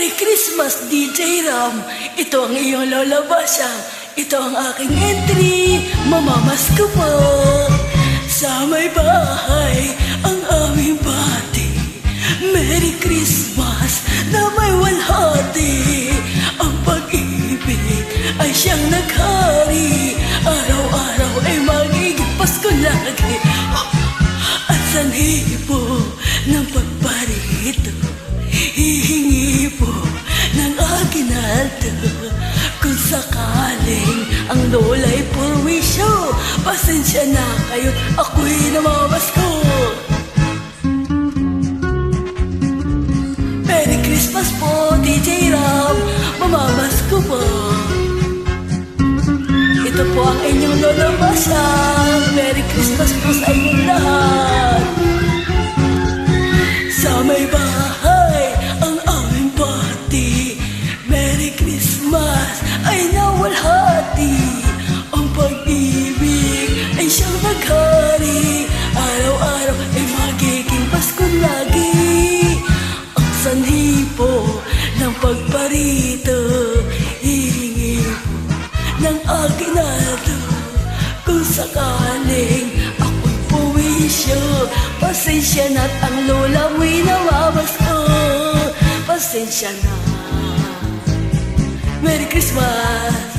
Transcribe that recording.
Merry Christmas, DJ Ram. Ito ang iyong lalabasan. Ito ang aking entry. Mamamasko po. Sa may bahay ang aming bati. Merry Christmas na may walhati. Ang pag-ibig ay siyang naghari. Araw-araw ay magiging Pasko lagi. At sanhi po ng pagparito, hihingi po ng akin alto. Kung sakaling ang lola'y purwisyo, pasensya na kayo, ako'y namamasko. Merry Christmas po, DJ Ram, mamamasko po. Ito po ang inyong lalabasan. Merry Christmas po sa inyong lahat. Sa may bahay ang aming bati. Merry Christmas ay nawalhati. Ang pag-ibig ay siyang naghari. Araw-araw ay magiging Pasko lagi. Ang sanhi po ng pagparito, hihingi po ng akin alto. Kung sakaling ako'y puwisyo, pasensya na't ang lola mo'y namamasko. Pasensya na. Merry Christmas.